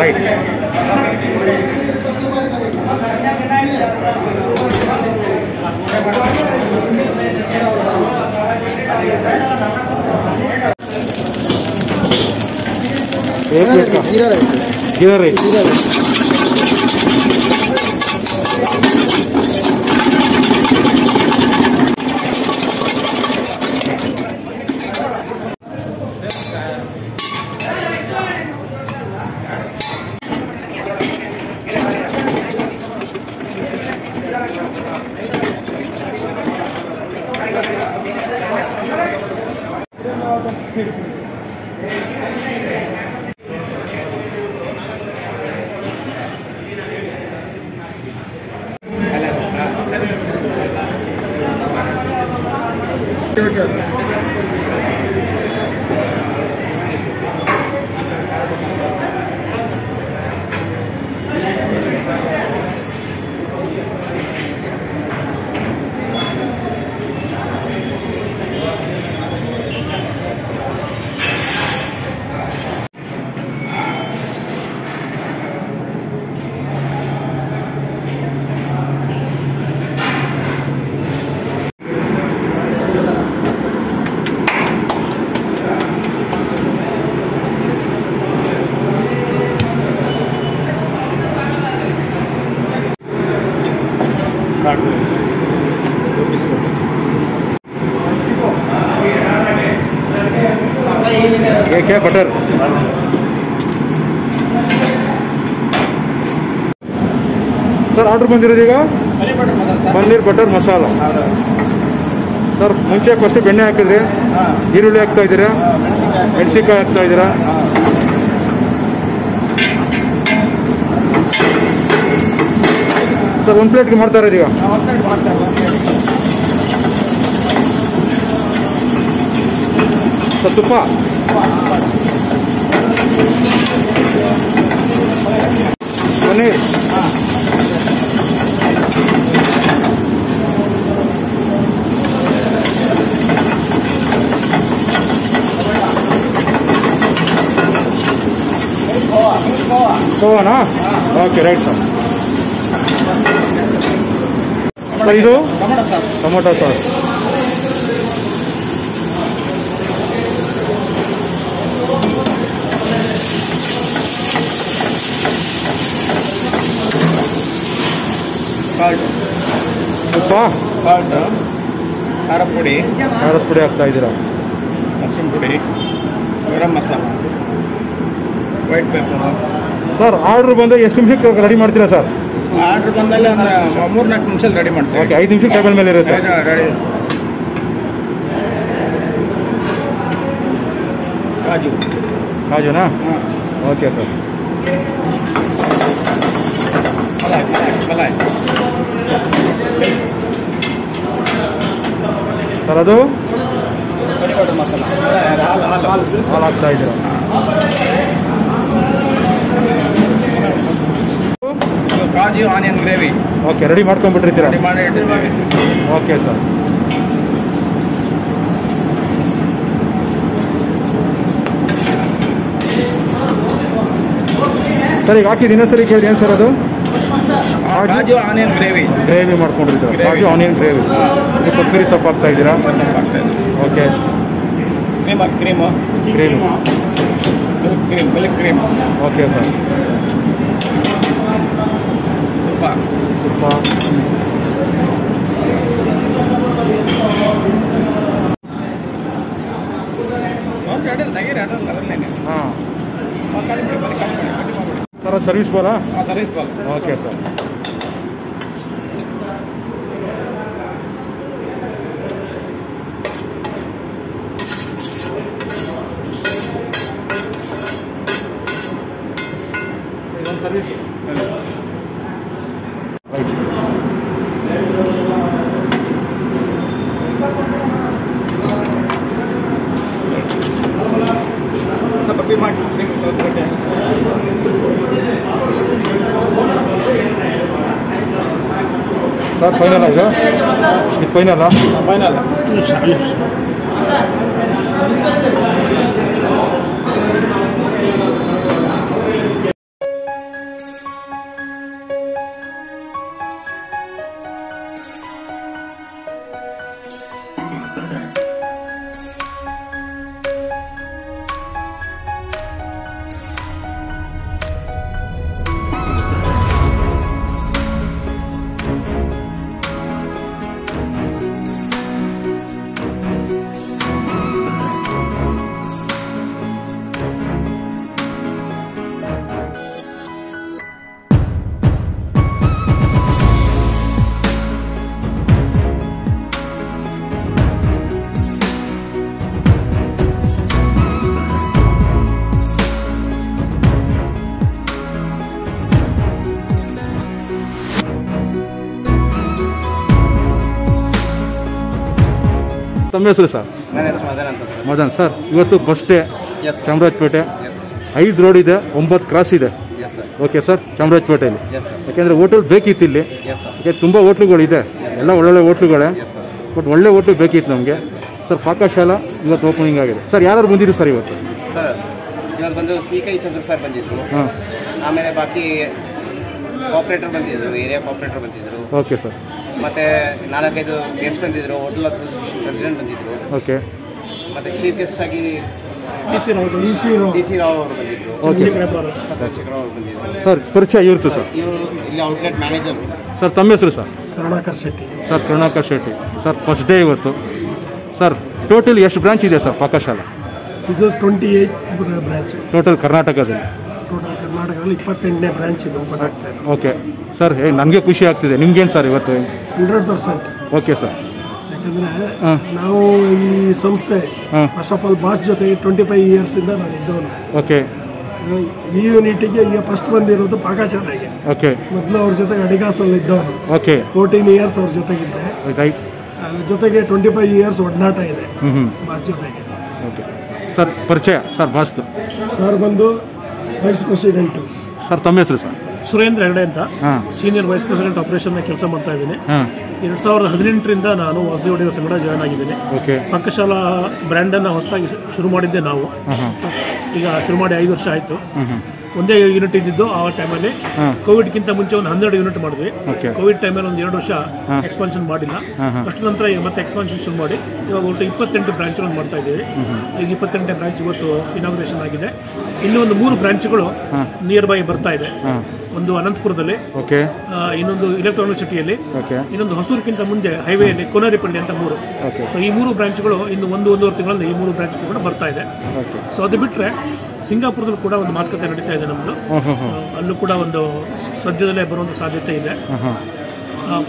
Right. एक plate का जीरा राइस. एक है बटर. ಸರ್ ಆರ್ಡರ್ ಬಂದಿರೋದೀಗ ಪನ್ನೀರ್ ಬಟರ್ ಮಸಾಲ. ಸರ್ ಮುಂಚೆ ಫಸ್ಟ್ ಬೆಣ್ಣೆ ಹಾಕಿದ್ರಿ, ಈರುಳ್ಳಿ ಹಾಕ್ತಾ ಇದ್ದೀರಾ, ಮೆಣಸಿನ್ಕಾಯಿ ಹಾಕ್ತಾ ಇದ್ದೀರಾ. ಸರ್ ಒಂದು ಪ್ಲೇಟ್ಗೆ ಮಾಡ್ತಾ ಇರೋದೀಗ. ಸರ್ ತುಪ್ಪ, ಪನ್ನೀರ್, ಕೋವಾನಾ? Okay right sir. ಸರ್ ಇದು ಟೊಮೊಟೊ ಸಾಸ್. ತುಪ್ಪ, ಖಾರದ ಪುಡಿ ಹಾಕ್ತಾ ಇದ್ದೀರಾ, ಅರಿಶಿನ ಪುಡಿ, garam masala, white pepper. Sir order ಬಂದಾಗ ಎಷ್ಟು ನಿಮಿಷಕ್ಕೆ ರೆಡಿ ಮಾಡ್ತೀರಾ ಸರ್? ಆರ್ಡರ್ ಬಂದಲ್ಲಿ ಒಂದು 3-4 ನಿಮಿಷದಲ್ಲಿ ರೆಡಿ ಮಾಡ್ತೀವಿ. ಓಕೆ, 5 ನಿಮಿಷ ಟೇಬಲ್ ಮೇಲೆ ಇರುತ್ತೆ. ರೆಡಿ. ಕಾಜುನಾ? Okay sir. ಮಲಾಯ್ ಸರ್ ಅದು ಮಸಾಲ ಹಾಲು ಹಾಕ್ತಾ ಇದ್ದೀರಾ. Kaju onion gravy. Okay, ready ಮಾಡ್ಕೊಂಡ್ಬಿಟ್ಟಿರ್ತೀರಾ? ರೆಡಿ ಮಾಡಿ ಇಟ್ಟಿದ್ದೀವಿ. Okay sir. ಸರ್ ಈಗ ಹಾಕಿದ ಇನ್ನೊಂದ್ಸರಿ ಕೇಳಿ ಏನು ಸರ್ ಅದು? ಕಾಜು ಆನಿಯನ್ ಗ್ರೇವಿ. ಗ್ರೇವಿ ಮಾಡ್ಕೊಂಡಿರ್ತೀರಾ? ಕಾಜು ಆನಿಯನ್ ಗ್ರೇವಿ. ಇದು ಕೊತ್ತಂಬರಿ ಸೊಪ್ಪು ಹಾಕ್ತಾ ಇದ್ದೀರಾ? Okay. Cream milk cream. Okay sir. ತುಪ್ಪ, ಹಾಂ ಸರ್. ಸರ್ವಿಸ್ ಬಾರಾ? Okay sir. ಇದೊಂದು ಸರ್ವಿಸ್ ಕಪ್ಪಿ ಮಾಡಿ ಸರ್. ಫೈನಲ್ ಇದು ಫೈನಲ್ಲ? ಫೈನಲ್. ತಮ್ಮ ಹೆಸರು ಸರ್? ನನ್ನ ಹೆಸರು ಮದನ್ ಅಂತ ಸರ್. ಮದನ್ ಸರ್, ಇವತ್ತು bus day yes Chamarajpet. Yes 5 road ಇದೆ, 9 ಕ್ರಾಸ್ ಇದೆ. Yes sir. ಓಕೆ ಸರ್, ಚಾಮರಾಜಪೇಟೆಯಲ್ಲಿ ಎಸ್ ಸರ್. ಯಾಕೆಂದರೆ ಹೋಟೆಲ್ ಬೇಕಿತ್ತು ಇಲ್ಲಿ. Yes sir. ಯಾಕೆ ತುಂಬ ಹೋಟ್ಲುಗಳಿದೆ, ಎಲ್ಲ ಒಳ್ಳೊಳ್ಳೆ ಹೋಟ್ಲುಗಳೇ. Yes sir. ಬಟ್ ಒಳ್ಳೆ ಹೋಟ್ಲು ಬೇಕಿತ್ತು ನಮಗೆ ಸರ್. ಪಾಕಶಾಲಾ ಇವತ್ತು ಓಪನಿಂಗ್ ಆಗಿದೆ ಸರ್. ಯಾರು ಬಂದಿದ್ರು ಸರ್ ಇವತ್ತು? ಸರ್ ಇವತ್ತು ಬಂದು ಸಿ.ಕೈ ಚಂದ್ರ ಸರ್ ಬಂದಿದ್ರು. ಹಾಂ. ಆಮೇಲೆ ಬಾಕಿ ಕೋಆಪ್ರೇಟರ್ ಬಂದಿದ್ರು, ಏರಿಯಾ ಕೋಆಪ್ರೇಟರ್ ಬಂದಿದ್ರು. Okay sir. ಮತ್ತು 4-5 ಗೆಸ್ಟ್ ಬಂದಿದ್ರು, ಹೋಟೆಲ್ ಅಸೋಸಿಯೇಷನ್ ಪ್ರೆಸಿಡೆಂಟ್ ಬಂದಿದ್ರು. ಓಕೆ. ಮತ್ತು ಚೀಫ್ ಗೆಸ್ಟ್ ಆಗಿ ಡಿ ಸಿ ರಾವ್ ಅವರು ಬಂದಿದ್ರು. ಚಂದ್ರಶೇಖರ್ ಅವರು ಬಂದಿದ್ರು. ಸರ್ ಪರಿಚಯ ಇವ್ರದ್ದು ಸರ್? ಇವರು ಇಲ್ಲಿ ಔಟ್ಲೆಟ್ ಮ್ಯಾನೇಜರ್. ಸರ್ ತಮ್ಮ ಹೆಸರು sir? Karunakar Shetty. Sir Karunakar Shetty sir. First day ಇವತ್ತು ಸರ್. ಟೋಟಲ್ ಎಷ್ಟು ಬ್ರಾಂಚ್ ಇದೆ ಸರ್ ಪಾಕಶಾಲಾ? ಇದು 28 ಬ್ರಾಂಚ್ ಟೋಟಲ್ ಕರ್ನಾಟಕದಲ್ಲಿ. ಟೋಟಲ್ ಕರ್ನಾಟಕದಲ್ಲಿ 28ನೇ ಬ್ರಾಂಚ್ ಇದು ಓಪನ್ ಆಗ್ತಾ ಇದೆ. ಓಕೆ ಸರ್, ನನಗೆ ಖುಷಿ ಆಗ್ತಿದೆ. ನಿಮ್ಗೇನು ಸರ್ ಇವತ್ತು? 100%. Okay sir. ಯಾಕಂದರೆ ಹಾಂ. ನಾವು ಈ ಸಂಸ್ಥೆ ಹಾಂ. ಫಸ್ಟ್ ಆಫ್ ಆಲ್ ಬಾಸ್ ಜೊತೆಗೆ 25 ಇಯರ್ಸಿಂದ ನಾನು ಇದ್ದವನು. ಓಕೆ. ಈ ಯೂನಿಟಿಗೆ ಈಗ ಫಸ್ಟ್ ಬಂದಿರೋದು ಪಾಕಶಾಲೆಗೆ. ಓಕೆ. ಮೊದಲು ಅವ್ರ ಜೊತೆಗೆ ಅಡಿಗಾಸಲ್ಲಿ ಇದ್ದವನು. ಓಕೆ. 14 ಇಯರ್ಸ್ ಅವ್ರ ಜೊತೆಗಿದ್ದೆ. ರೈಟ್. ಜೊತೆಗೆ 25 ಇಯರ್ಸ್ ಒಡನಾಟ ಇದೆ ಹ್ಞೂ. ಬಾಸ್ ಜೊತೆಗೆ. Okay sir. ಪರಿಚಯ ಸರ್ ಬಾಸ್ದು? ಸರ್ ಬಂದು ವೈಸ್ ಪ್ರೆಸಿಡೆಂಟು. ಸರ್ ತಮ್ಮ ಹೆಸರು ಸರ್? ಸುರೇಂದ್ರ ಹೆಗಡೆ ಅಂತ, ಹಾಂ. ಸೀನಿಯರ್ ವೈಸ್ ಪ್ರೆಸಿಡೆಂಟ್ ಆಪರೇಷನ್ ಕೆಲಸ ಮಾಡ್ತಾ ಇದ್ದೀನಿ. ಹಾಂ. 2018ರಿಂದ ನಾನು ವಾಸುದೇವ ಒಡೆಯರ್ ಸಂಗಡ ಜಾಯ್ನ್ ಆಗಿದ್ದೀನಿ. ಓಕೆ. ಪಾಕಶಾಲಾ ಬ್ರ್ಯಾಂಡನ್ನು ಹೊಸದಾಗಿ ಶುರು ಮಾಡಿದ್ದೆ ನಾವು. ಈಗ ಶುರು ಮಾಡಿ 5 ವರ್ಷ ಆಯಿತು. ಒಂದೇ ಯೂನಿಟ್ ಇದ್ದಿದ್ದು ಆ ಟೈಮಲ್ಲಿ. ಕೋವಿಡ್ಗಿಂತ ಮುಂಚೆ ಒಂದು 12 ಯೂನಿಟ್ ಮಾಡಿದ್ವಿ. ಕೋವಿಡ್ ಟೈಮಲ್ಲಿ ಒಂದು 2 ವರ್ಷ ಎಕ್ಸ್ಪಾನ್ಷನ್ ಮಾಡಿಲ್ಲ. ಅಷ್ಟು ನಂತರ ಮತ್ತೆ ಎಕ್ಸ್ಪಾನ್ಷನ್ ಶುರು ಮಾಡಿ ಇವಾಗ ಒಟ್ಟು 28 ಬ್ರಾಂಚ್ಗಳನ್ನು ಮಾಡ್ತಾ ಇದ್ದೀವಿ. ಈಗ 28ನೇ ಬ್ರಾಂಚ್ ಇವತ್ತು ಇನಾಗ್ರೇಷನ್ ಆಗಿದೆ. ಇನ್ನೂ ಒಂದು 3 ಬ್ರಾಂಚ್ಗಳು ನಿಯರ್ ಬೈ ಬರ್ತಾ ಇದೆ. ಒಂದು ಅನಂತಪುರದಲ್ಲಿ, ಓಕೆ, ಇನ್ನೊಂದು ಎಲೆಕ್ಟ್ರಾನಿಕ್ ಸಿಟಿಯಲ್ಲಿ, ಓಕೆ, ಇನ್ನೊಂದು ಹೊಸೂರಿಗಿಂತ ಮುಂದೆ ಹೈವೇಯಲ್ಲಿ ಕೊನಾರಿಪಲ್ಲಿ ಅಂತ 3. ಸೊ ಈ 3 ಬ್ರಾಂಚ್ಗಳು ಇನ್ನು 1-1.5 ತಿಂಗಳಲ್ಲಿ ಈ 3 ಬ್ರಾಂಚ್ಗಳು ಕೂಡ ಬರ್ತಾ ಇದೆ. ಸೊ ಅದು ಬಿಟ್ಟರೆ ಸಿಂಗಾಪುರದಲ್ಲಿ ಕೂಡ ಒಂದು ಮಾತುಕತೆ ನಡೀತಾ ಇದೆ ನಮ್ಮದು. ಅಲ್ಲೂ ಕೂಡ ಒಂದು ಸದ್ಯದಲ್ಲೇ ಬರುವಂಥ ಸಾಧ್ಯತೆ ಇದೆ.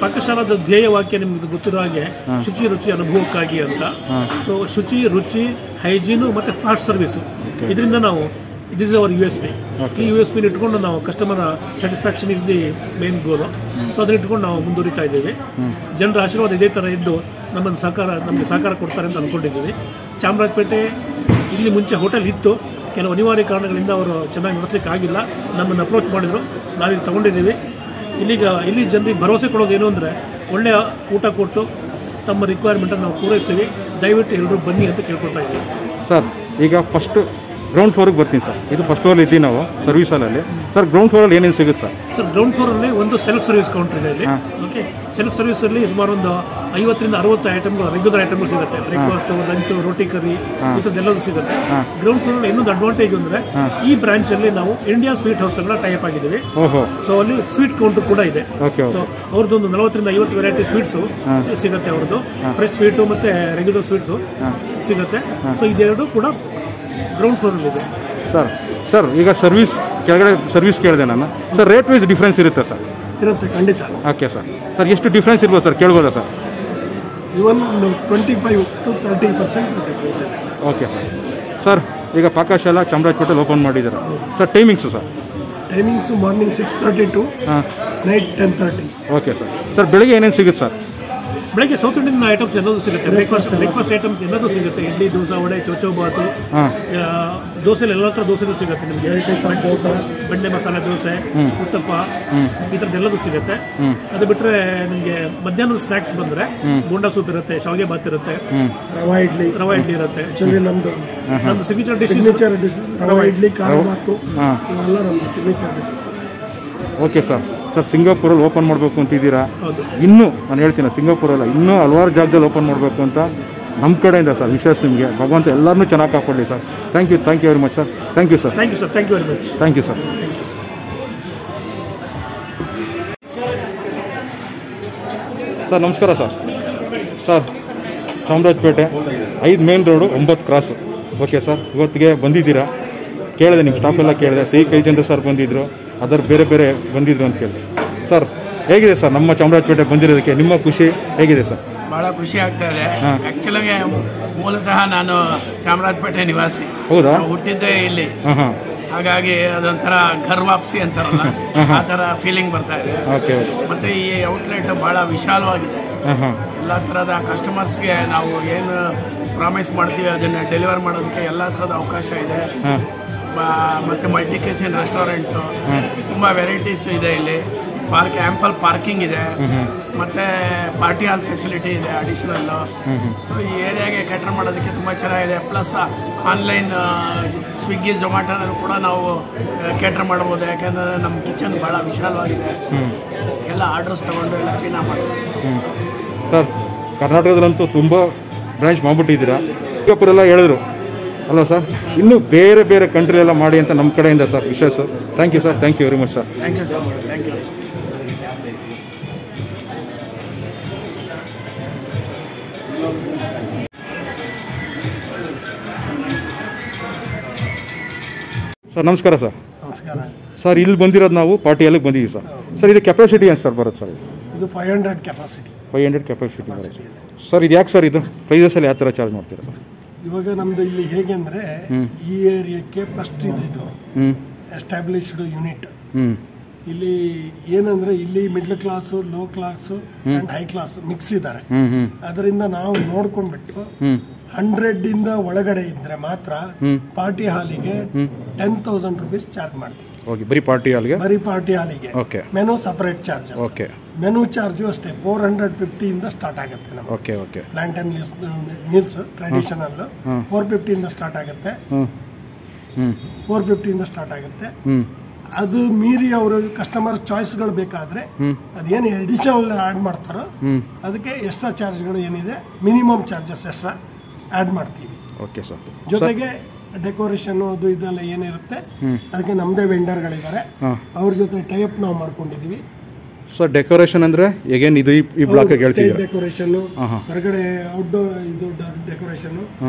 ಪಾಕಶಾಲಾದ ಧ್ಯೇಯ ವಾಕ್ಯ ನಿಮ್ಗೆ ಗೊತ್ತಿರೋ ಹಾಗೆ ಶುಚಿ ರುಚಿ ಅನುಭವಕ್ಕಾಗಿ ಅಂತ. ಸೊ ಶುಚಿ, ರುಚಿ, ಹೈಜೀನು ಮತ್ತು ಫಾಸ್ಟ್ ಸರ್ವಿಸು, ಇದರಿಂದ ನಾವು ಇಟ್ ಈಸ್ ಅವರ್ USP. ಈ USP ಇಟ್ಕೊಂಡು ನಾವು customer satisfaction is the main goal. So ಅದನ್ನ ಇಟ್ಕೊಂಡು ನಾವು ಮುಂದುವರಿತಾ ಇದ್ದೀವಿ. ಜನರ ಆಶೀರ್ವಾದ ಇದೇ ಥರ ಇದ್ದು ನಮಗೆ ಸಹಕಾರ ಕೊಡ್ತಾರೆ ಅಂತ ಅಂದ್ಕೊಂಡಿದ್ದೀವಿ. ಚಾಮರಾಜಪೇಟೆ ಇಲ್ಲಿ ಮುಂಚೆ ಹೋಟೆಲ್ ಇತ್ತು, ಕೆಲವು ಅನಿವಾರ್ಯ ಕಾರಣಗಳಿಂದ ಅವರು ಚೆನ್ನಾಗಿ ನಡೆಸಲಿಕ್ಕೆ ಆಗಿಲ್ಲ. ನಮ್ಮನ್ನು ಅಪ್ರೋಚ್ ಮಾಡಿದರು, ನಾವೀಗ ತೊಗೊಂಡಿದ್ದೀವಿ. ಇಲ್ಲಿ ಜನರಿಗೆ ಭರವಸೆ ಕೊಡೋದು ಏನು ಅಂದರೆ ಒಳ್ಳೆಯ ಊಟ ಕೊಟ್ಟು ತಮ್ಮ ರಿಕ್ವೈರ್ಮೆಂಟನ್ನು ನಾವು ಪೂರೈಸ್ತೀವಿ. ದಯವಿಟ್ಟು ಎಲ್ಲರೂ ಬನ್ನಿ ಅಂತ ಕೇಳ್ಕೊಳ್ತಾ ಇದ್ದೀವಿ. ಸರ್ ಈಗ ಫಸ್ಟು ಗ್ರೌಂಡ್ ಫ್ಲೋರಿಗೆ ಬರ್ತೀನಿ ಸರ್. ಇದು ಫಸ್ಟ್ ಫ್ಲೋರ್ ಇದ್ದೀವಿ ನಾವು ಸರ್ವಿಸ್ ಹಾಲಲ್ಲಿ. ಸರ್ ಗ್ರೌಂಡ್ ಫ್ಲೋರಲ್ಲಿ ಏನೇನು ಸಿಗುತ್ತೆ ಸರ್? ಸರ್ ಗ್ರೌಂಡ್ ಫ್ಲೋರಲ್ಲಿ ಒಂದು ಸೆಲ್ಫ್ ಸರ್ವಿಸ್ ಕೌಂಟರ್ ಇದೆ ಇಲ್ಲಿ. ಓಕೆ, ಸೆಲ್ಫ್ ಸರ್ವಿಸಲ್ಲಿ ಸುಮಾರು ಒಂದು 50ರಿಂದ 60 ಐಟಮ್ಗಳು, ರೆಗ್ಯುಲರ್ ಐಟಮ್ಗಳು ಸಿಗುತ್ತೆ. ಬ್ರೇಕ್ಫಾಸ್ಟು, ಲಂಚು, ರೋಟಿ ಕರಿ, ಇಂಥದ್ದೆಲ್ಲವೂ ಸಿಗುತ್ತೆ. ಗ್ರೌಂಡ್ ಫ್ಲೋರಲ್ಲಿ ಇನ್ನೊಂದು ಅಡ್ವಾಂಟೇಜ್ ಅಂದರೆ ಈ ಬ್ರಾಂಚಲ್ಲಿ ನಾವು ಇಂಡಿಯಾ ಸ್ವೀಟ್ ಹೌಸ್ ಎಲ್ಲ ಟೈಪ್ ಆಗಿದ್ದೀವಿ. ಸೊ ಅಲ್ಲಿ ಸ್ವೀಟ್ ಕೌಂಟರ್ ಕೂಡ ಇದೆ. ಸೊ ಅವ್ರದ್ದು ಒಂದು 40ರಿಂದ 50 ವೆರೈಟಿ ಸ್ವೀಟ್ಸು ಸಿಗುತ್ತೆ. ಅವ್ರದ್ದು ಫ್ರೆಶ್ ಸ್ವೀಟು ಮತ್ತು ರೆಗ್ಯುಲರ್ ಸ್ವೀಟ್ಸು ಸಿಗುತ್ತೆ. ಸೊ ಇದೆರಡು ಕೂಡ ಗ್ರೌಂಡ್ ಫ್ಲೋರಲ್ಲಿ ಇದೆ ಸರ್. ಈಗ ಕೆಳಗಡೆ ಸರ್ವಿಸ್ ಕೇಳಿದೆ ನಾನು ಸರ್. ರೇಟ್ ವೈಸ್ ಡಿಫ್ರೆನ್ಸ್ ಇರುತ್ತೆ ಸರ್? ಇರುತ್ತೆ, ಖಂಡಿತ. Okay sir. ಎಷ್ಟು ಡಿಫ್ರೆನ್ಸ್ ಇರ್ಬೋದು ಸರ್, ಕೇಳ್ಬೋದಾ ಸರ್? ಇವನ್ 25 to 30% ಡಿಫ್ರೆನ್ಸ್ ಇದೆ. Okay sir. ಈಗ ಪಾಕಶಾಲಾ ಚಾಮರಾಜಪೇಟೆಲ್ಲಿ ಓಪನ್ ಮಾಡಿದ್ದಾರೆ sir. Timings sir? Timings morning 6:30 to night 10:30. Okay sir. ಬೆಳಿಗ್ಗೆ ಏನೇನು ಸಿಗುತ್ತೆ ಸರ್? ಬೆಳಗ್ಗೆ ಸೌತ್ ಇಂಡಿಯನ್ ಐಟಮ್ಸ್ ಎಲ್ಲದೂ ಸಿಗುತ್ತೆ. ಬ್ರೇಕ್ಫಾಸ್ಟ್ ಐಟಮ್ಸ್ ಎಲ್ಲದೂ ಸಿಗುತ್ತೆ. ಇಡ್ಲಿ, ದೋಸೆ, ವಡೆ, ಚೌಚೌಬಾತು, ದೋಸೆಲಿ ಎಲ್ಲ ಥರ ದೋಸೆನೂ ಸಿಗುತ್ತೆ ನಿಮಗೆ. ದೋಸೆ, ಬೆಣ್ಣೆ ಮಸಾಲೆ ದೋಸೆ, ಉತ್ತಪ್ಪ, ಈ ಥರದ್ದು ಎಲ್ಲದೂ ಸಿಗುತ್ತೆ. ಅದು ಬಿಟ್ಟರೆ ನಿಮಗೆ ಮಧ್ಯಾಹ್ನದ ಸ್ನ್ಯಾಕ್ಸ್ ಬಂದರೆ ಬೋಂಡಾ ಸೂಪ್ ಇರುತ್ತೆ, ಶಾವಿಗೆ ಬಾತ್ ಇರುತ್ತೆ, ರವಾ ಇಡ್ಲಿ ಇರುತ್ತೆ. ಆಕ್ಚುಲಿ ನಮ್ದು ಸಿಗ್ನೇಚರ್ ಡಿಶ್ ರವಾ ಇಡ್ಲಿ, ಖಾರ ಬಾತು, ಇವೆಲ್ಲ ನಮ್ದು ಸಿಗ್ನೇಚರ್ ಡಿಶಸ್. Okay sir. ಸಿಂಗಾಪುರಲ್ಲಿ ಓಪನ್ ಮಾಡಬೇಕು ಅಂತಿದ್ದೀರಾ? ಇನ್ನೂ ನಾನು ಹೇಳ್ತೀನಿ, ಸಿಂಗಾಪುರಲ್ಲ ಇನ್ನೂ ಹಲವಾರು ಜಾಗದಲ್ಲಿ ಓಪನ್ ಮಾಡಬೇಕು ಅಂತ ನಮ್ಮ ಕಡೆಯಿಂದ ಸರ್ ವಿಶೇಷ. ನಿಮಗೆ ಭಗವಂತ ಎಲ್ಲರನ್ನೂ ಚೆನ್ನಾಗಿ ಕಾಪಾಡಲಿ sir. Thank you very much sir. Thank you sir. Thank you very much. Thank you sir. Sir ನಮಸ್ಕಾರ sir. Chamarajpet 5 main road 9 cross. Okay sir. ಇವತ್ತಿಗೆ ಬಂದಿದ್ದೀರಾ? ಕೇಳಿದೆ, ನಿಮ್ಮ ಸ್ಟಾಫ್ ಎಲ್ಲ ಕೇಳಿದೆ. ಸಿ.ಕೈ ಚಂದ್ರ ಸರ್ ಬಂದಿದ್ದರು, ಅದರ ಬೇರೆ ಬಂದಿದ್ರು ಅಂತ ಕೇಳಿದೆ. ಸರ್ ಹೇಗಿದೆ ಸರ್ ನಮ್ಮ ಚಾಮರಾಜಪೇಟೆ ಬಂದಿರೋದಕ್ಕೆ ನಿಮ್ಮ ಖುಷಿ ಹೇಗಿದೆ ಸರ್? ಭಾಳ ಖುಷಿ ಆಗ್ತಾ ಇದೆ. ಆ್ಯಕ್ಚುಲಾಗಿ ಮೂಲತಃ ನಾನು ಚಾಮರಾಜಪೇಟೆ ನಿವಾಸಿ. ಹೌದಾ? ಹುಟ್ಟಿದ್ದೆ ಇಲ್ಲಿ. ಹಾಗಾಗಿ ಅದೊಂಥರ ಘರ್ ವಾಪಸಿ ಅಂತಾರಲ್ಲ, ಆ ಥರ ಫೀಲಿಂಗ್ ಬರ್ತಾ ಇದೆ. ಓಕೆ. ಮತ್ತು ಈ ಔಟ್ಲೆಟ್ ಭಾಳ ವಿಶಾಲವಾಗಿದೆ. ಎಲ್ಲ ಥರದ ಕಸ್ಟಮರ್ಸ್ಗೆ ನಾವು ಏನು ಪ್ರಾಮಿಸ್ ಮಾಡ್ತೀವಿ ಅದನ್ನು ಡೆಲಿವರ್ ಮಾಡೋದಕ್ಕೆ ಎಲ್ಲ ಥರದ ಅವಕಾಶ ಇದೆ. ಮತ್ತು ಮಲ್ಟಿ ಕಿಚನ್ ರೆಸ್ಟೋರೆಂಟು, ತುಂಬ ವೆರೈಟೀಸ್ ಇದೆ ಇಲ್ಲಿ. ಆ್ಯಂಪಲ್ ಪಾರ್ಕಿಂಗ್ ಇದೆ, ಮತ್ತು ಪಾರ್ಟಿ ಹಾಲ್ ಫೆಸಿಲಿಟಿ ಇದೆ ಅಡಿಷನಲ್ಲು. ಸೊ ಈ ಏರಿಯಾಗೆ ಕ್ಯಾಟರ್ ಮಾಡೋದಕ್ಕೆ ತುಂಬ ಚೆನ್ನಾಗಿದೆ. ಪ್ಲಸ್ ಆನ್ಲೈನ್ ಸ್ವಿಗ್ಗಿ ಝೊಮ್ಯಾಟೋನಲ್ಲೂ ಕೂಡ ನಾವು ಕ್ಯಾಟರ್ ಮಾಡ್ಬೋದು, ಯಾಕೆಂದರೆ ನಮ್ಮ ಕಿಚನ್ ಭಾಳ ವಿಶಾಲವಾಗಿದೆ. ಎಲ್ಲ ಆರ್ಡರ್ಸ್ ತೊಗೊಂಡು ಎಲ್ಲ ಕ್ಲೀನಾಗಿ ಮಾಡ್ಬೋದು. ಸರ್, ಕರ್ನಾಟಕದಲ್ಲಂತೂ ತುಂಬ ಬ್ರಾಂಚ್ ಮಾಡಿಬಿಟ್ಟಿದ್ದೀರಾ. ಸಿಂಗಾಪುರೆಲ್ಲ ಹೇಳಿದ್ರು ಅಲ್ಲ ಸರ್, ಇನ್ನೂ ಬೇರೆ ಬೇರೆ ಕಂಟ್ರಿ ಎಲ್ಲ ಮಾಡಿ ಅಂತ ನಮ್ಮ ಕಡೆಯಿಂದ ಸರ್ ವಿಶೇಷ sir. Thank you sir, thank you very much sir. Thank you sir, thank you. Sir ನಮಸ್ಕಾರ ಸರ್. ನಮಸ್ಕಾರ ಸರ್, ಇಲ್ಲಿ ಬಂದಿರೋದು ನಾವು ಪಾರ್ಟಿ ಹಾಲಿಗೆ ಬಂದಿದ್ದೀವಿ ಸರ್. ಸರ್, ಇದು ಕೆಪಾಸಿಟಿ ಏನು ಸರ್ ಬರುತ್ತೆ ಸರ್? ಇದು 500 ಕೆಪಾಸಿಟಿ. 500 ಕೆಪಾಸಿಟಿ ಬರುತ್ತೆ ಸರ್. ಇದು ಯಾಕೆ ಸರ್, ಇದು ಪ್ರೈಸಲ್ಲಿ ಯಾವ ಥರ ಚಾರ್ಜ್ ಮಾಡ್ತೀರಾ ಸರ್? ಇವಾಗ ನಮ್ದು ಇಲ್ಲಿ ಹೇಗೆ ಅಂದ್ರೆ ಈ ಏರಿಯಾಕ್ಕೆ ಫಸ್ಟ್ ಇದು ಎಸ್ಟಾಬ್ಲಿಷ್ಡ್ ಯೂನಿಟ್. ಇಲ್ಲಿ ಏನಂದ್ರೆ ಇಲ್ಲಿ middle class, low class and high class mix ಇದ್ದಾರೆ. ಅದರಿಂದ ನಾವು ನೋಡ್ಕೊಂಡ್ಬಿಟ್ಟು 100 ಇಂದ ಒಳಗಡೆ ಇದ್ರೆ ಮಾತ್ರ ಪಾರ್ಟಿ ಹಾಲಿಗೆ 10,000 rupees ಚಾರ್ಜ್ ಮಾಡ್ತೀವಿ. ಬರೀ ಪಾರ್ಟಿ ಹಾಲಿಗೆ? ಬರೀ ಪಾರ್ಟಿ ಹಾಲಿಗೆ. Menu separate charges. Menu charge ಅಷ್ಟೇ 450 ಇಂದ ಸ್ಟಾರ್ಟ್ ಆಗುತ್ತೆ. ನಮಗೆ ಪ್ಲಾಂಟನ್ ಮೀಲ್ಸ್ ಟ್ರೆಡಿಷನಲ್ 450 ಇಂದ ಸ್ಟಾರ್ಟ್ ಆಗುತ್ತೆ. 450 ಇಂದ ಸ್ಟಾರ್ಟ್ ಆಗುತ್ತೆ. ಅದು ಮೀರಿ ಅವರು ಕಸ್ಟಮರ್ ಚಾಯ್ಸ್ಗಳು ಬೇಕಾದ್ರೆ ಅದೇನು ಅಡಿಷನಲ್ ಆಡ್ ಮಾಡ್ತಾರೋ ಅದಕ್ಕೆ ಎಕ್ಸ್ಟ್ರಾ ಚಾರ್ಜ್ಗಳು ಏನಿದೆ, ಮಿನಿಮಮ್ ಚಾರ್ಜಸ್ ಎಕ್ಸ್ಟ್ರಾ ಆಡ್ ಮಾಡ್ತೀವಿ. ಜೊತೆಗೆ ಡೆಕೋರೇಷನ್ ಅದು ಇದೆಲ್ಲ ಏನಿರುತ್ತೆ ಅದಕ್ಕೆ ನಮ್ಮದೇ ವೆಂಡರ್ಗಳಿದ್ದಾರೆ, ಅವ್ರ ಜೊತೆ ಟೈಅಪ್ ನಾವು ಮಾಡ್ಕೊಂಡಿದೀವಿ. ಸೊ ಡೆಕೋರೇಷನ್ ಅಂದ್ರೆ ಈಗೇನು ಇದು ಈ ಬ್ಲಾಕ್ ಹೇಳ್ತೀವಿ, ಡೆಕೋರೇಷನ್ ಹೊರಗಡೆ ಔಟ್ಡೋರ್ ಇದು decoration,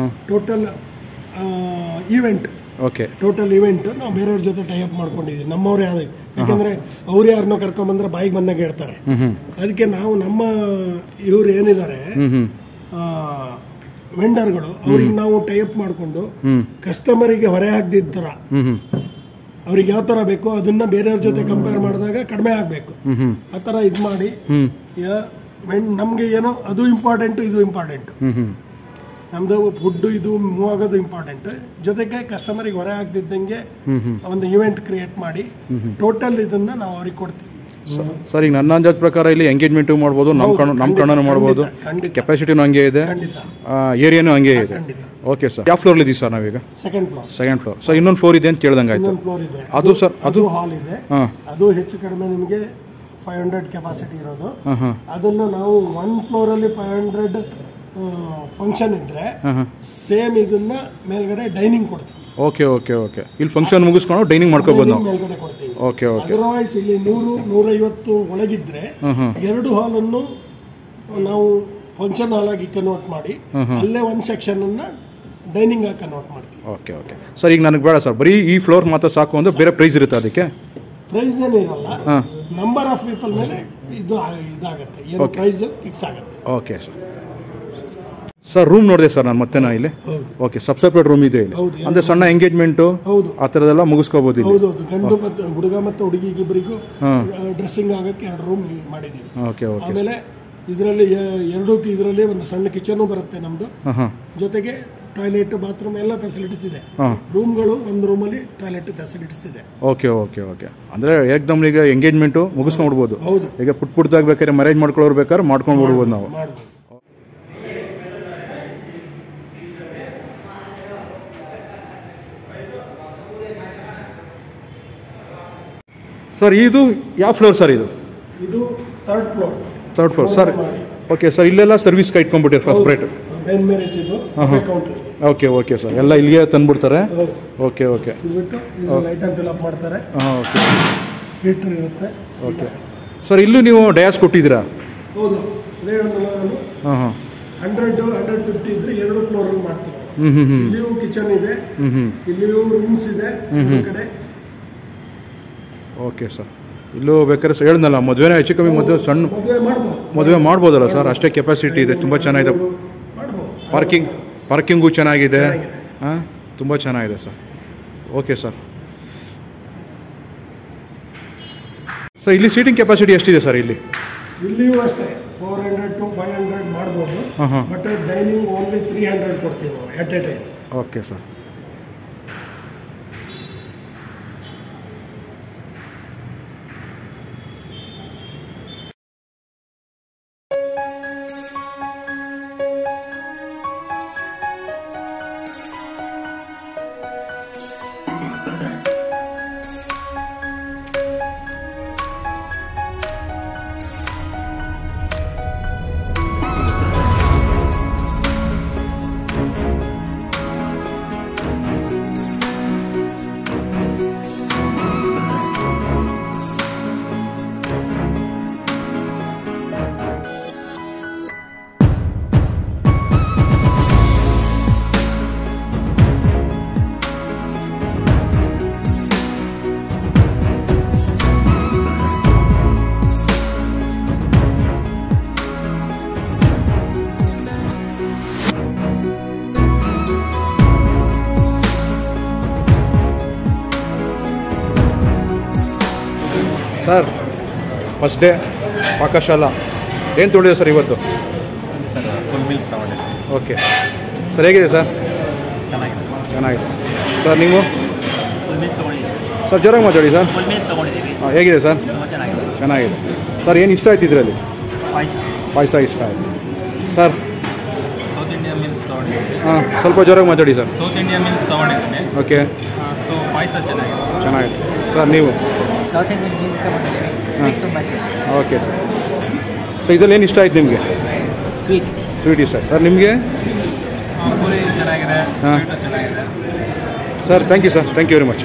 total event. Total event ನಾವು ಬೇರೆಯವ್ರ ಜೊತೆ ಟೈಅಪ್ ಮಾಡ್ಕೊಂಡಿದ್ದೀವಿ. ನಮ್ಮವ್ರು ಯಾವ್ದು, ಯಾಕಂದ್ರೆ ಅವ್ರು ಯಾರನ್ನೋ ಕರ್ಕೊಂಡ್ಬಂದ್ರೆ ಬಾಯಿಗೆ ಬಂದಾಗ ಹೇಳ್ತಾರೆ. ಅದಕ್ಕೆ ನಾವು ನಮ್ಮ ಇವ್ರು ಏನಿದ್ದಾರೆ ವೆಂಡರ್ಗಳು, ಅವ್ರಿಗೆ ನಾವು ಟೈಅಪ್ ಮಾಡಿಕೊಂಡು ಕಸ್ಟಮರಿಗೆ ಹೊರೆ ಹಾಕ್ದಿದ್ದ ಥರ ಅವ್ರಿಗೆ ಯಾವ ಥರ ಬೇಕೋ ಅದನ್ನ ಬೇರೆಯವ್ರ ಜೊತೆ ಕಂಪೇರ್ ಮಾಡಿದಾಗ ಕಡಿಮೆ ಆಗಬೇಕು ಆ ಥರ ಇದು ಮಾಡಿ. ನಮಗೆ ಏನೋ ಅದು ಇಂಪಾರ್ಟೆಂಟ್, ಇದು ಇಂಪಾರ್ಟೆಂಟ್. ನಮ್ದು ಫುಡ್ ಇದು ಮೂವ್ ಆಗೋದು ಇಂಪಾರ್ಟೆಂಟ್. ಜೊತೆಗೆ ಕಸ್ಟಮರಿಗೆ ಹೊರೆ ಆಗದಿದ್ದಂಗೆ ಒಂದು ಇವೆಂಟ್ ಕ್ರಿಯೇಟ್ ಮಾಡಿ ಟೋಟಲ್ ಇದನ್ನ ನಾವು ಅವ್ರಿಗೆ ಕೊಡ್ತೀವಿ. ಸರ್, ಈಗ ನನ್ನ ಅಂದಾಜ್ ಪ್ರಕಾರ ಇಲ್ಲಿ ಎಂಗೇಜ್ಮೆಂಟ್ ಮಾಡ್ಬೋದು, ನಮ್ಮ ಕಣ್ಣು ಮಾಡ್ಬೋದು, ಕೆಪಾಸಿಟಿನೂ ಹಂಗೆ ಇದೆ, ಏರಿಯಾನು ಹಂಗೆ ಇದೆ. ಓಕೆ ಸರ್, ಯಾವ ಫ್ಲೋರ್ ಇದೀವಿ ಸರ್ ನಾವೀಗ? Second floor. ಸರ್, ಇನ್ನೊಂದು ಫ್ಲೋರ್ ಇದೆ ಅಂತ ಕೇಳ್ದಂಗೆ ಆಯ್ತು. ಅದು ಸರ್, ಅದು ಹಾಲ್ ಇದೆ. ಅದು ಹೆಚ್ಚು ಕಡಿಮೆ ನಿಮಗೆ 500 ಕೆಪಾಸಿಟಿ ಇರೋದು. ಅದನ್ನ ನಾವು 1 ಫ್ಲೋರ್ ಅಲ್ಲಿ 500 ಫಂಕ್ಷನ್ ಇದ್ರೆ ಸೇಮ್ ಇದನ್ನ ಮೇಲ್ಗಡೆ ಡೈನಿಂಗ್ ಕೊಡ್ತೀವಿ. ಓಕೆ. ಇಲ್ಲಿ ಫಂಕ್ಷನ್ ಮುಗಿಸ್ಕೊಂಡು ಡೈನಿಂಗ್ ಮಾಡ್ಕೋಬಹುದು ನಾವು ಮೇಲ್ಗಡೆ ಕೊಡ್ತೀವಿ. ಓಕೆ. ಅದರ್ವೈಸ್ ಇಲ್ಲಿ 100-150 ಒಳಗಿದ್ರೆ 2 ಹಾಲ್ ಅನ್ನು ನಾವು ಫಂಕ್ಷನ್ ಹಾಲ್ ಆಗಿ ಕನ್ವರ್ಟ್ ಮಾಡಿ ಅಲ್ಲೇ ಒಂದು ಸೆಕ್ಷನ್ ಅನ್ನ ಡೈನಿಂಗ್ ಆಗಿ ಕನ್ವರ್ಟ್ ಮಾಡ್ತೀವಿ. ಓಕೆ. ಸರ್, ಈಗ ನನಗೆ ಬೇಡ ಸರ್, ಬರೀ ಈ ಫ್ಲೋರ್ ಮಾತ್ರ ಸಾಕು ಅಂದ್ರೆ ಬೇರೆ ಪ್ರೈಸ್ ಇರುತ್ತೆ ಅದಕ್ಕೆ? ಪ್ರೈಸ್ ಏನಿರಲ್ಲ, ನಂಬರ್ ಆಫ್ ಪೀಪಲ್ ಮೇಲೆ ಇದಾಗುತ್ತೆ, ಏನು ಪ್ರೈಸ್ ಫಿಕ್ಸ್ ಆಗುತ್ತೆ. ಓಕೆ ಸರ್, ರೂಮ್ ನೋಡಿದೆ ಸರ್ ನಾನು ಮತ್ತೆ ಇಲ್ಲಿ. ಓಕೆ, ಸಪ್ರೇಟ್ ರೂಮ್ ಇದೆ ಇಲ್ಲಿ, ಅಂದ್ರೆ ಸಣ್ಣ ಎಂಗೇಜ್ಮೆಂಟ್ ಆ ಥರದೆಲ್ಲ ಮುಗಿಸ್ಕೋಬಹುದು. ಹೌದು, ಗಂಡು ಮತ್ತು ಹುಡುಗ ಮತ್ತು ಹುಡುಗಿಗೆ ಇಬ್ಬರಿಗೂ ಡ್ರೆಸ್ಸಿಂಗ್ ಆಗಕ್ಕೆ 2 ರೂಮ್ ಮಾಡಿದ್ದೀವಿ. ಆಮೇಲೆ ಇದರಲ್ಲಿ ಒಂದು ಸಣ್ಣ ಕಿಚನ್ ಬರುತ್ತೆ ನಮ್ದು. ಜೊತೆಗೆ ಟಾಯ್ಲೆಟ್, ಬಾತ್ರೂಮ್ ಎಲ್ಲ ಫೆಸಿಲಿಟೀಸ್ ಇದೆ. ರೂಮ್ಗಳು ಒಂದು ರೂಮಲ್ಲಿ ಟಾಯ್ಲೆಟ್ ಫೆಸಿಲಿಟೀಸ್ ಇದೆ. ಓಕೆ. ಅಂದ್ರೆ ಏಕದಮ್ ಈಗ ಎಂಗೇಜ್ಮೆಂಟ್ ಮುಗಿಸ್ಕೊಂಡ್ಬಿಡ್ಬೋದು. ಈಗ ಪುಟ್ಟಾಗ ಬೇಕಾದ್ರೆ ಮ್ಯಾರೇಜ್ ಮಾಡ್ಕೊಳ್ಳೋರು ಬೇಕಾದ್ರೆ ಮಾಡ್ಕೊಂಡ್ಬಿಡ್ಬೋದು ನಾವು. ಸರ್, ಇದು ಯಾವ ಫ್ಲೋರ್ ಸರ್? ಇದು third floor sir. Okay sir, ಇಲ್ಲೆಲ್ಲ ಸರ್ವಿಸ್ ಇಟ್ಕೊಂಡ್ಬಿಟ್ಟಿರಿ ಸಪ್ರೇಟ್. ಓಕೆ ಸರ್, ಎಲ್ಲ ಇಲ್ಲಿಗೆ ತಂದ್ಬಿಡ್ತಾರೆ. ಓಕೆ. ಓಕೆ ಸರ್, ಇಲ್ಲೂ ನೀವು ಡಯಾಸ್ ಕೊಟ್ಟಿದ್ದೀರಾ? 100-150 ಇದ್ರೆ 2 ಫ್ಲೋರ್ ಮಾಡ್ತೀವಿ. ಇಲ್ಲಿಯೂ ಕಿಚನ್ ಇದೆ, ಇಲ್ಲಿಯೂ ರೂಮ್ಸ್ ಇದೆ ಕಡೆ. ಓಕೆ ಸರ್, ಇಲ್ಲೂ ಬೇಕಾದ್ರೆ ಹೇಳಿದ್ನಲ್ಲ, ಮದುವೆನೇ ಹೆಚ್ಚು ಕಮ್ಮಿ ಸಣ್ಣ ಮದುವೆ ಮಾಡ್ಬೋದಲ್ಲ ಸರ್? ಅಷ್ಟೇ ಕೆಪಾಸಿಟಿ ಇದೆ, ತುಂಬ ಚೆನ್ನಾಗಿದೆ. ಪಾರ್ಕಿಂಗು ಚೆನ್ನಾಗಿದೆ, ತುಂಬ ಚೆನ್ನಾಗಿದೆ ಸರ್. ಓಕೆ ಸರ್, ಇಲ್ಲಿ ಸೀಟಿಂಗ್ ಕೆಪಾಸಿಟಿ ಎಷ್ಟಿದೆ ಸರ್? ಇಲ್ಲಿಯೂ ಅಷ್ಟೇ 400 to 500 ಮಾಡ್ಬೋದು. ಬಟ್ ಡೈನಿಂಗ್ ಓನ್ಲಿ 300 ಕೊಡ್ತೀವಿ ನಾವು at a time. Okay sir. Sir first day Pakashala ಏನು ತೊಗೊಂಡಿದೆ ಸರ್ ಇವತ್ತು? ಫುಲ್ ಮೀಲ್ಸ್ ತಗೊಂಡಿದ್ದೆ. ಓಕೆ ಸರ್, ಹೇಗಿದೆ ಸರ್? ಚೆನ್ನಾಗಿದೆ ಸರ್. ನೀವು ಫುಲ್ ಮೀಲ್ಸ್ ತೊಗೊಂಡಿದ್ದೀವಿ ಸರ್, ಜೋರಾಗಿ ಮಾತಾಡಿ ಸರ್. ಫುಲ್ ಮೀಲ್ಸ್ ತೊಗೊಂಡಿದ್ದೀವಿ. ಹೇಗಿದೆ ಸರ್? ತುಂಬ ಚೆನ್ನಾಗಿದೆ ಸರ್. ಏನು ಇಷ್ಟ ಆಯ್ತು ಇದರಲ್ಲಿ? ಪಾಯಸ ಇಷ್ಟ ಆಯಿತು ಸರ್. ಸೌತ್ ಇಂಡಿಯನ್ ಮೀಲ್ಸ್ ತೊಗೊಂಡಿದ್ದೀವಿ. ಸ್ವಲ್ಪ ಜೋರಾಗಿ ಮಾತಾಡಿ ಸರ್. ಸೌತ್ ಇಂಡಿಯನ್ ಮೀಲ್ಸ್ ತೊಗೊಂಡಿದ್ದೀನಿ. ಓಕೆ ಸೊ ಪಾಯಸ ಚೆನ್ನಾಗಿದೆ ಸರ್. ನೀವು ಸೌತ್ ಇಂಡಿಯನ್ ಮೀಲ್ಸ್ ತೊಗೊಂಡಿದ್ದೀವಿ. ಸ್ವೀಟ್ ತುಂಬ ಚೆನ್ನಾಗಿದೆ. Okay sir. ಸೊ ಇದರಲ್ಲಿ ಏನು ಇಷ್ಟ ಆಯ್ತು ನಿಮಗೆ? ಸ್ವೀಟ್ ಇಷ್ಟ ಸರ್. ನಿಮಗೆ? ಪೂರಿ ಚೆನ್ನಾಗಿದೆ, ಸ್ವೀಟು ಚೆನ್ನಾಗಿದೆ sir. Thank you sir, thank you very much.